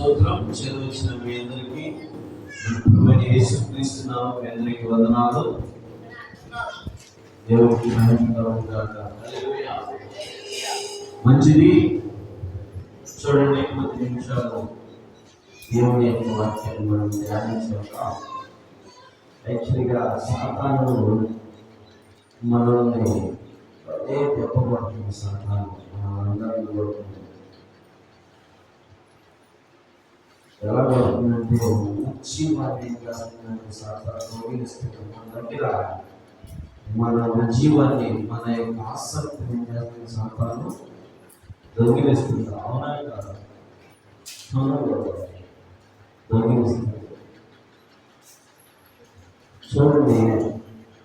స్తోత్రం. చేరువచ్చిన మీ అందరికీ యేసుక్రీస్తు నామమున మీ అందరికీ వందనాలు. దేవుడికి మహిమ కలుగుగాక. హల్లెలూయా. మంచిది. చూడండి, కొద్ది నిమిషాలు దేవుని యొక్క వాక్యాన్ని మనం ధ్యానించాక, యాక్చువల్గా సాతాను మనల్ని అదే చెప్పబడుతుంది. సాతాను మనందరినీ కొడుతుంది. ఎలా పడుతుందంటే మంచి వాటిని సాతాను తొలగిస్తుంది. మన దగ్గర మన జీవాన్ని, మన యొక్క ఆసక్తిని సాతాను దొంగిలిస్తుంది. అవునా కాదు? దొంగిలిస్తుంది. చూడండి,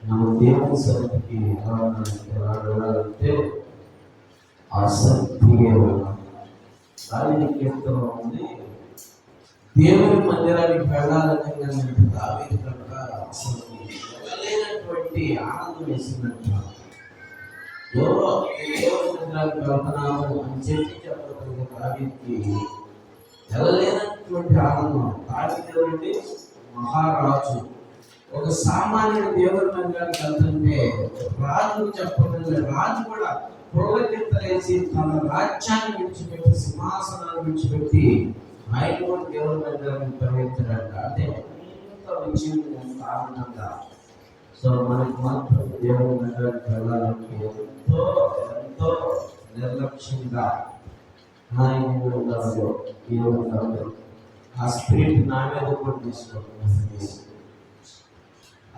మనం దేవుని సన్నిధికి ఎలా వెళ్ళాలంటే ఆసక్తిగా వెళ్ళాలి. దాని కీర్తన ఉంది, దేవుని మందిరానికి వెళ్ళాలని దావీదు కనుక అసలు వెళ్ళలేనటువంటి ఆనందం వేసిందంట. ఎవరో దేవుని మందిరానికి వెళ్తున్నాము అని చెప్పగలిగే దావీదుకి వెళ్ళలేనటువంటి ఆనందం. దావీదు మహారాజు, ఒక సామాన్యుడు దేవుని మందిరానికి వెళ్తుంటే రాజు చెప్పగలిగే రాజు కూడా పురోగతింతలేసి తన రాజ్యాన్ని విడిచిపెట్టి, సింహాసనాన్ని విడిచిపెట్టి ఆయన కూడా దేవుని మందిరానికి పరిగెత్తాడంట. అంటే ఎంత విజయం, ఎంత ఆనందంగా. సో మనకి మాత్రం దేవుని మందిరానికి వెళ్ళాలంటే ఎంతో ఎంతో నిర్లక్ష్యంగా ఆ స్పిరిట్ నా మీద కూడా తీసుకుంటున్నాను,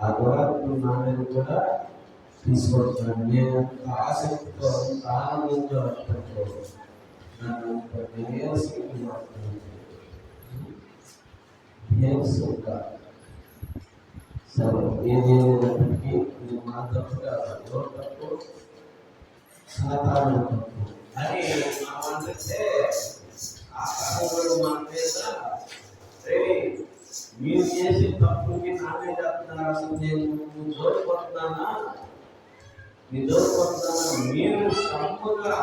ఆ గౌరవం నా మీద కూడా తీసుకొస్తున్నాను. నేను ఎంత ఆసక్తితో, ఎంత ఆనందంతో సరే, ఏదేమైనప్పటికీ ఇది మా తప్పు కాదు, తప్పు సాధారణ తప్పు అని అంటే ఆ కథలు మన మీద మీరు చేసే తప్పుకి నా మీద చెప్తున్నారు. అసలు నేను దోచుకుంటున్నానా, మీరు దోచుకుంటున్నానా? మీరు తప్పుగా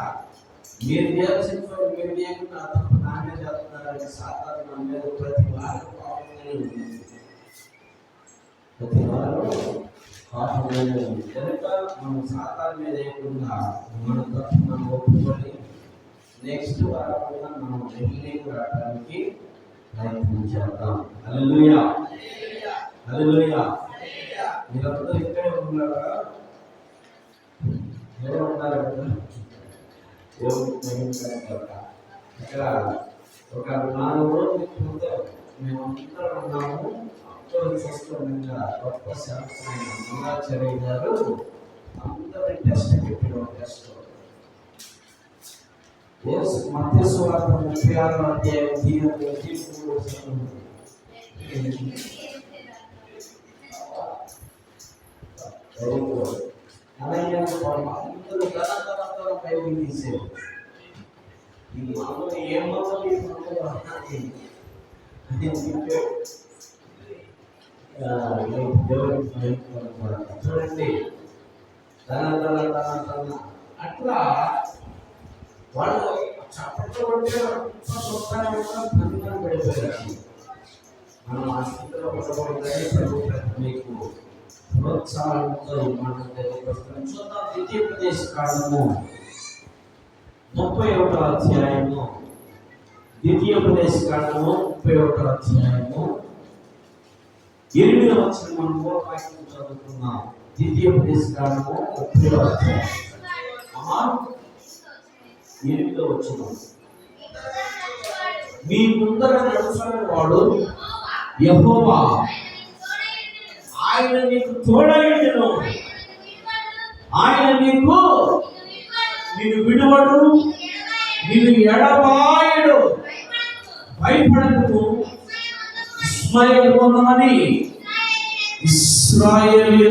మీరు చేయాల్సిన మీరు చేయకుండా ఆ తప్పు నా మీద చెప్తున్నారని సాధారణ మన మీద ప్రతి వారం పాపంగానే ఉంది. ప్రతి వారం పాపంగానే ఉంది కనుక మనం సాధారణ మీద వేయకుండా మన తప్పు మనం ఒప్పుకొని నెక్స్ట్ వారం కూడా మనం రెగ్యులర్గా రావడానికి ప్రయత్నం చేద్దాం. హల్లెలూయా, హల్లెలూయా. మీరందరూ ఇక్కడే ఉన్నారా? ఎవరు ఉన్నారు కదా? ఇక్కడ ఒక 4 రోజుల క్రితం మేము అందరం ఉన్నాము. చూస్తుండగా గొప్ప శాస్త్రమైన మంగాచార్య గారు అందరి టెస్ట్ పెట్టిన టెస్ట్ మత్తయి సువార్త 36వ అధ్యాయం 3 వచనం. అలాగే అందరూ గణతరంతో బైబిల్ తీసేది. ఈ మామూలు ఏమవుతుంది చూడండి, అట్లా వాళ్ళు చప్పట్లు కొట్టే పడిపోయారు. మనం ఆ స్థితిలో పడకూడదని మీకు ప్రోత్సాహంతో మనం తెలియపరుస్తున్నాం. చూద్దాం, ద్వితీయోపదేశ కాండము 31వ అధ్యాయము. ద్వితీయోపదేశ కాండము 31వ అధ్యాయము 8వ వచనం మనం వాక్యం చదువుతున్నాం. ద్వితీయోపదేశ కాండము 30వ అధ్యాయం 8వ వచనం. మీ ముందర నడుచుకునే వాడు యెహోవా, ఆయన నీకు తోడైండును, ఆయన నిన్ను విడువడు, నిన్ను ఎడబాయడు. భయపడకు, విస్మయము పొందమని ఇశ్రాయేలు